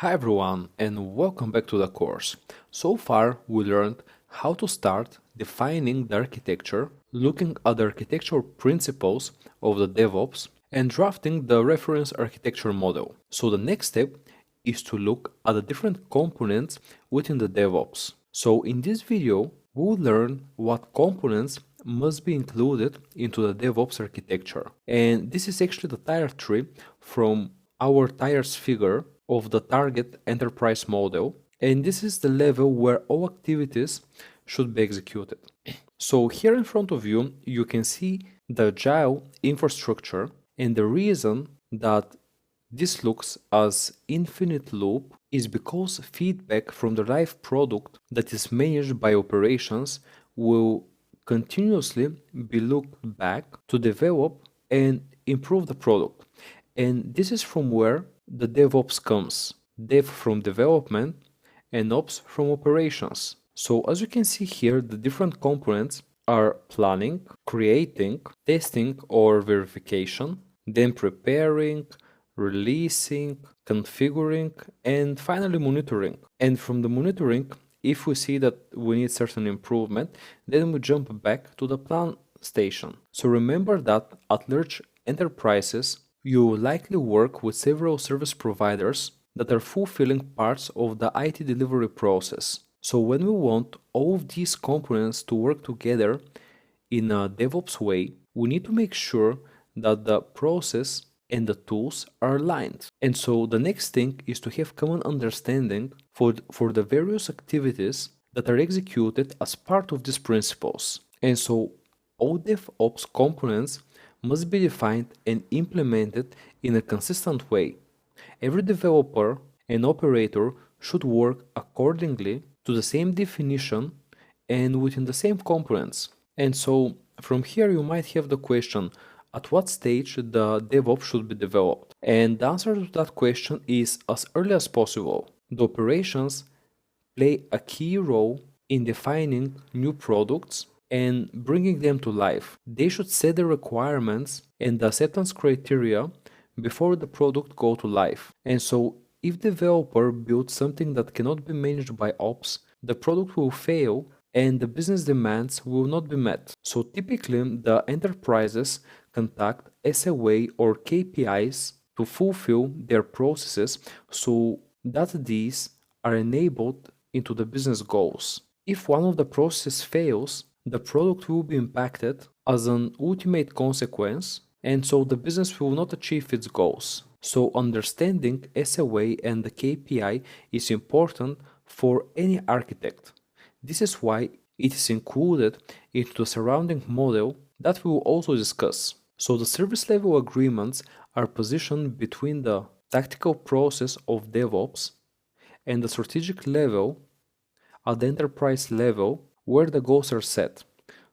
Hi everyone and welcome back to the course. So far we learned how to start defining the architecture, looking at the architectural principles of the DevOps and drafting the reference architecture model. So the next step is to look at the different components within the DevOps. So in this video we will learn what components must be included into the DevOps architecture. And this is actually the tier tree from our tiers figure of the target enterprise model, and this is the level where all activities should be executed. So here in front of you, you can see the agile infrastructure, and the reason that this looks as infinite loop is because feedback from the live product that is managed by operations will continuously be looked back to develop and improve the product. And this is from where the DevOps comes. Dev from development and Ops from operations. So as you can see here, the different components are planning, creating, testing or verification, then preparing, releasing, configuring, and finally monitoring. And from the monitoring, if we see that we need certain improvement, then we jump back to the plan station. So remember that at large enterprises, you will likely work with several service providers that are fulfilling parts of the IT delivery process. So when we want all of these components to work together in a DevOps way, we need to make sure that the process and the tools are aligned. And so the next thing is to have common understanding for the various activities that are executed as part of these principles. And so all DevOps components must be defined and implemented in a consistent way. Every developer and operator should work accordingly to the same definition and within the same components. And so from here you might have the question, at what stage the DevOps should be developed? And the answer to that question is as early as possible. The operations play a key role in defining new products and bringing them to life. They should set the requirements and the acceptance criteria before the product go to life. And so if developer builds something that cannot be managed by ops, the product will fail and the business demands will not be met. So typically the enterprises conduct SLA or KPIs to fulfill their processes so that these are enabled into the business goals. If one of the processes fails, the product will be impacted as an ultimate consequence, and so the business will not achieve its goals. So understanding SLA and the KPI is important for any architect. This is why it is included into the surrounding model that we will also discuss. So the service level agreements are positioned between the tactical process of DevOps and the strategic level at the enterprise level where the goals are set.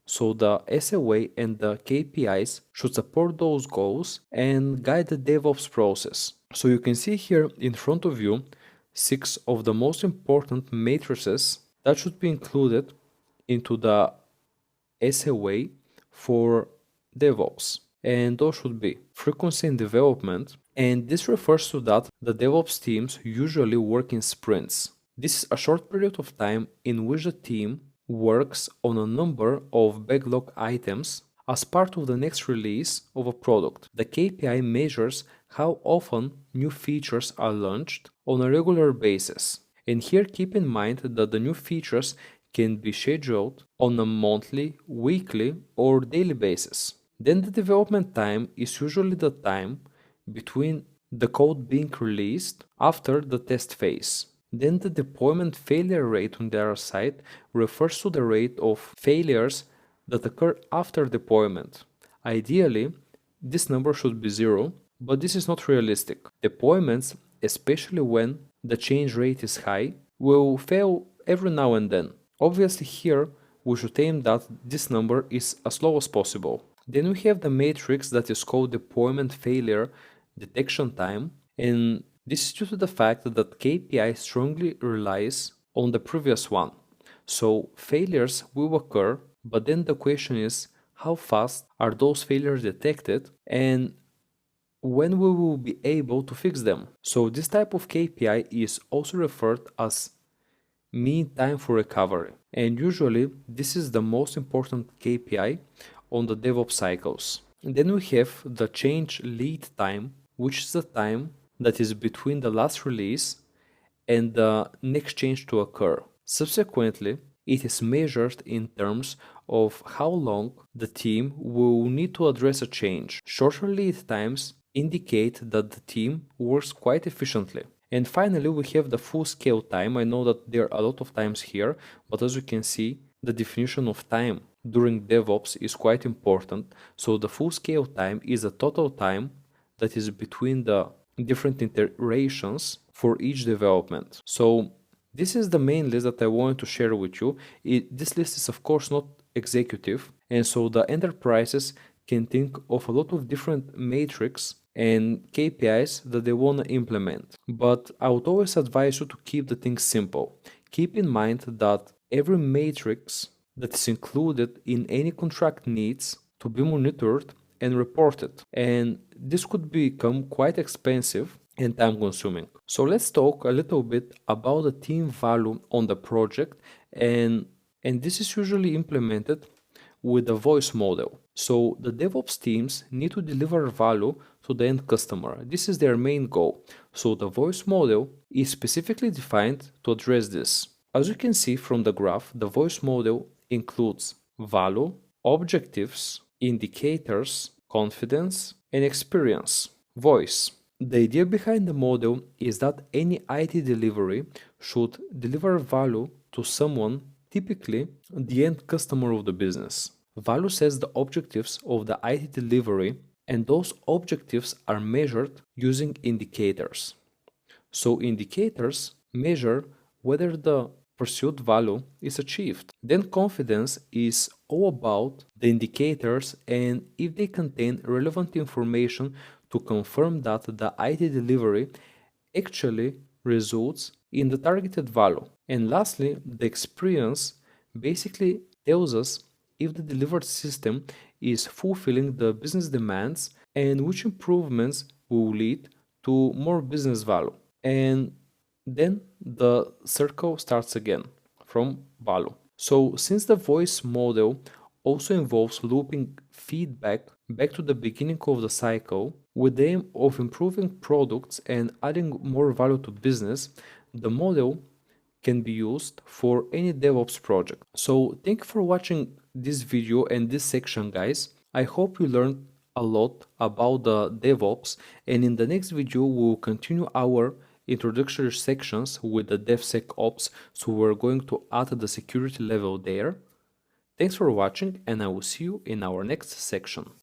So the SLA and the KPIs should support those goals and guide the DevOps process. So you can see here in front of you 6 of the most important matrices that should be included into the SLA for DevOps. And those should be frequency in development, and this refers to that the DevOps teams usually work in sprints. This is a short period of time in which the team works on a number of backlog items as part of the next release of a product. The KPI measures how often new features are launched on a regular basis. And here keep in mind that the new features can be scheduled on a monthly, weekly, or daily basis. Then the development time is usually the time between the code being released after the test phase. Then the deployment failure rate on the other side refers to the rate of failures that occur after deployment. Ideally, this number should be 0, but this is not realistic. Deployments, especially when the change rate is high, will fail every now and then. Obviously here, we should aim that this number is as low as possible. Then we have the matrix that is called deployment failure detection time, and this is due to the fact that KPI strongly relies on the previous one. So failures will occur, but then the question is how fast are those failures detected and when we will be able to fix them. So this type of KPI is also referred as mean time for recovery. And usually this is the most important KPI on the DevOps cycles. And then we have the change lead time, which is the time that is between the last release and the next change to occur. Subsequently, it is measured in terms of how long the team will need to address a change. Shorter lead times indicate that the team works quite efficiently. And finally, we have the full scale time. I know that there are a lot of times here, but as you can see, the definition of time during DevOps is quite important. So the full scale time is the total time that is between the different iterations for each development. So this is the main list that I wanted to share with you. This list is of course not executive, and so the enterprises can think of a lot of different metrics and KPIs that they want to implement. But I would always advise you to keep the things simple. Keep in mind that every matrix that is included in any contract needs to be monitored and reported. And this could become quite expensive and time consuming. So let's talk a little bit about the team value on the project, and this is usually implemented with the voice model. So the DevOps teams need to deliver value to the end customer. This is their main goal. So the voice model is specifically defined to address this. As you can see from the graph, the voice model includes value, objectives, indicators, confidence, and experience. Voice. The idea behind the model is that any IT delivery should deliver value to someone, typically the end customer of the business. Value sets the objectives of the IT delivery, and those objectives are measured using indicators. So indicators measure whether the pursued value is achieved. Then confidence is all about the indicators and if they contain relevant information to confirm that the IT delivery actually results in the targeted value. And lastly, the experience basically tells us if the delivered system is fulfilling the business demands and which improvements will lead to more business value. And then the circle starts again from value. So since the voice model also involves looping feedback back to the beginning of the cycle with the aim of improving products and adding more value to business, the model can be used for any DevOps project. So thank you for watching this video and this section, guys. I hope you learned a lot about the DevOps, and in the next video we will continue our introductory sections with the DevSecOps, so we're going to add the security level there. Thanks for watching, and I will see you in our next section.